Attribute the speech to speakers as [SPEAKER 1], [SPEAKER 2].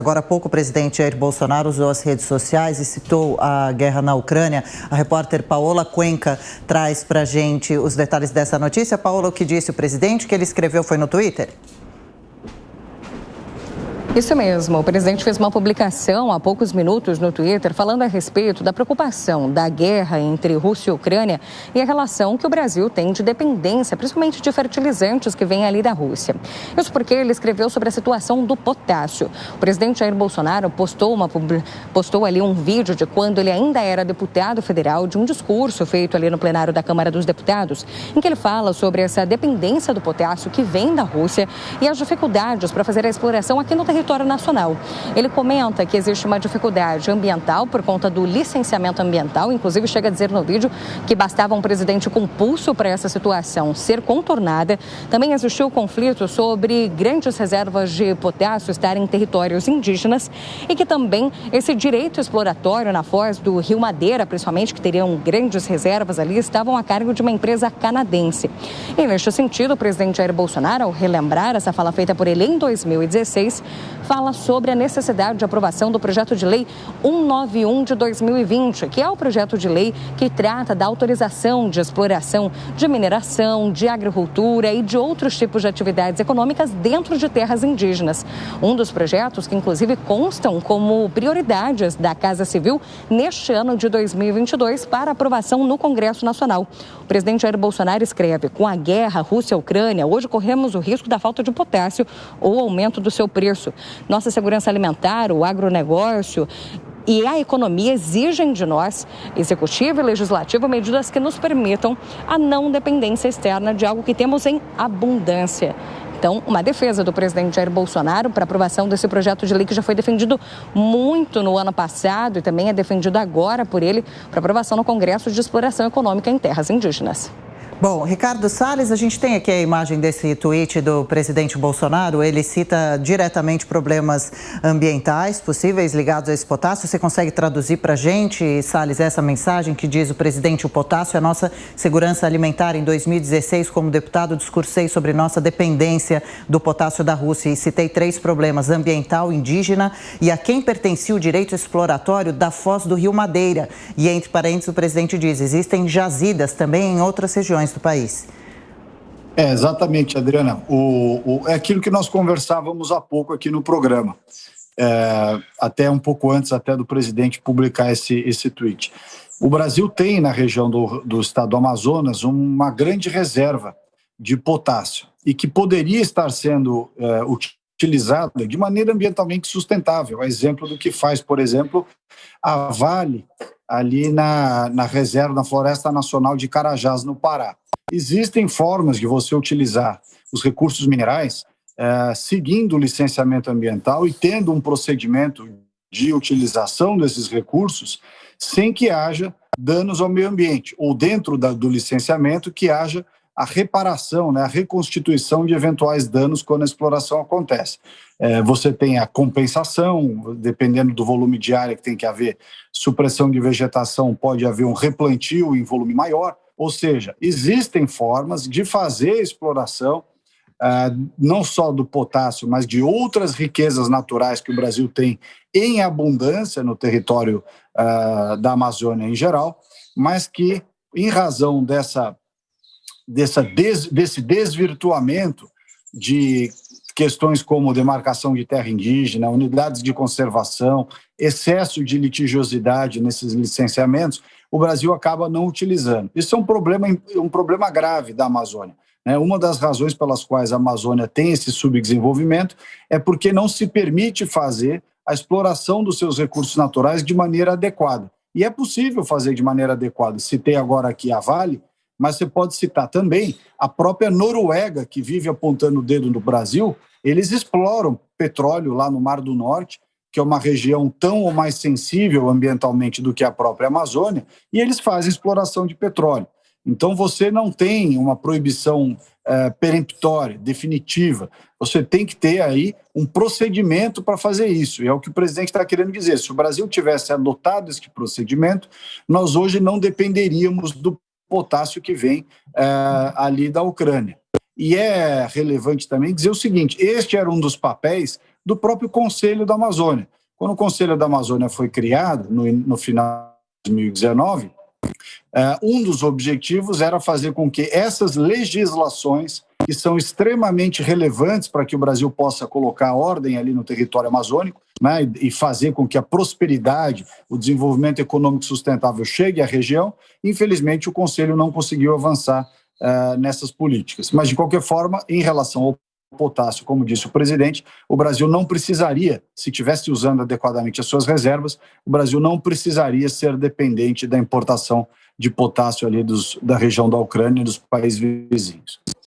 [SPEAKER 1] Agora há pouco, o presidente Jair Bolsonaro usou as redes sociais e citou a guerra na Ucrânia. A repórter Paola Cuenca traz para a gente os detalhes dessa notícia. Paola, o que disse o presidente? O que ele escreveu foi no Twitter?
[SPEAKER 2] Isso mesmo, o presidente fez uma publicação há poucos minutos no Twitter falando a respeito da preocupação da guerra entre Rússia e Ucrânia e a relação que o Brasil tem de dependência, principalmente de fertilizantes que vêm ali da Rússia. Isso porque ele escreveu sobre a situação do potássio. O presidente Jair Bolsonaro postou ali um vídeo de quando ele ainda era deputado federal, de um discurso feito ali no plenário da Câmara dos Deputados, em que ele fala sobre essa dependência do potássio que vem da Rússia e as dificuldades para fazer a exploração aqui no território nacional. Ele comenta que existe uma dificuldade ambiental por conta do licenciamento ambiental, inclusive chega a dizer no vídeo que bastava um presidente com pulso para essa situação ser contornada. Também existiu conflito sobre grandes reservas de potássio estarem em territórios indígenas e que também esse direito exploratório na foz do Rio Madeira, principalmente, que teriam grandes reservas ali, estavam a cargo de uma empresa canadense. E neste sentido, o presidente Jair Bolsonaro, ao relembrar essa fala feita por ele em 2016, fala sobre a necessidade de aprovação do projeto de lei 191 de 2020, que é o projeto de lei que trata da autorização de exploração de mineração, de agricultura e de outros tipos de atividades econômicas dentro de terras indígenas. Um dos projetos que, inclusive, constam como prioridades da Casa Civil neste ano de 2022 para aprovação no Congresso Nacional. O presidente Jair Bolsonaro escreve: com a guerra Rússia-Ucrânia, hoje corremos o risco da falta de potássio ou aumento do seu preço. Nossa segurança alimentar, o agronegócio e a economia exigem de nós, executivo e legislativo, medidas que nos permitam a não dependência externa de algo que temos em abundância. Então, uma defesa do presidente Jair Bolsonaro para aprovação desse projeto de lei que já foi defendido muito no ano passado e também é defendido agora por ele para aprovação no Congresso de Exploração Econômica em Terras Indígenas.
[SPEAKER 1] Bom, Ricardo Salles, a gente tem aqui a imagem desse tweet do presidente Bolsonaro. Ele cita diretamente problemas ambientais possíveis ligados a esse potássio. Você consegue traduzir para a gente, Salles, essa mensagem que diz o presidente: o potássio é a nossa segurança alimentar. Em 2016, como deputado, discursei sobre nossa dependência do potássio da Rússia e citei 3 problemas: ambiental, indígena e a quem pertencia o direito exploratório da foz do Rio Madeira. E entre parênteses, o presidente diz: existem jazidas também em outras regiões do país.
[SPEAKER 3] Exatamente, Adriana. É aquilo que nós conversávamos há pouco aqui no programa, até um pouco antes até do presidente publicar esse tweet. O Brasil tem na região do estado do Amazonas uma grande reserva de potássio e que poderia estar sendo utilizada de maneira ambientalmente sustentável. A exemplo do que faz, por exemplo, a Vale ali na reserva, na Floresta Nacional de Carajás, no Pará. Existem formas de você utilizar os recursos minerais seguindo o licenciamento ambiental e tendo um procedimento de utilização desses recursos sem que haja danos ao meio ambiente, ou dentro do licenciamento que haja a reparação, né, a reconstituição de eventuais danos quando a exploração acontece. Você tem a compensação, dependendo do volume de área que tem que haver supressão de vegetação, pode haver um replantio em volume maior. Ou seja, existem formas de fazer a exploração, não só do potássio, mas de outras riquezas naturais que o Brasil tem em abundância no território da Amazônia em geral, mas que, em razão desse desvirtuamento de questões como demarcação de terra indígena, unidades de conservação, excesso de litigiosidade nesses licenciamentos, o Brasil acaba não utilizando. Isso é um problema grave da Amazônia. Uma das razões pelas quais a Amazônia tem esse subdesenvolvimento é porque não se permite fazer a exploração dos seus recursos naturais de maneira adequada. E é possível fazer de maneira adequada. Citei agora aqui a Vale, mas você pode citar também a própria Noruega, que vive apontando o dedo no Brasil. Eles exploram petróleo lá no Mar do Norte, que é uma região tão ou mais sensível ambientalmente do que a própria Amazônia, e eles fazem exploração de petróleo. Então, você não tem uma proibição peremptória, definitiva. Você tem que ter aí um procedimento para fazer isso. E é o que o presidente está querendo dizer. Se o Brasil tivesse adotado este procedimento, nós hoje não dependeríamos do potássio que vem ali da Ucrânia. E é relevante também dizer o seguinte: este era um dos papéis do próprio Conselho da Amazônia. Quando o Conselho da Amazônia foi criado, no final de 2019, um dos objetivos era fazer com que essas legislações, que são extremamente relevantes para que o Brasil possa colocar ordem ali no território amazônico, né, e fazer com que a prosperidade, o desenvolvimento econômico sustentável chegue à região. Infelizmente, o Conselho não conseguiu avançar nessas políticas. Mas, de qualquer forma, em relação ao potássio, como disse o presidente, o Brasil não precisaria, se estivesse usando adequadamente as suas reservas, o Brasil não precisaria ser dependente da importação de potássio ali da região da Ucrânia e dos países vizinhos.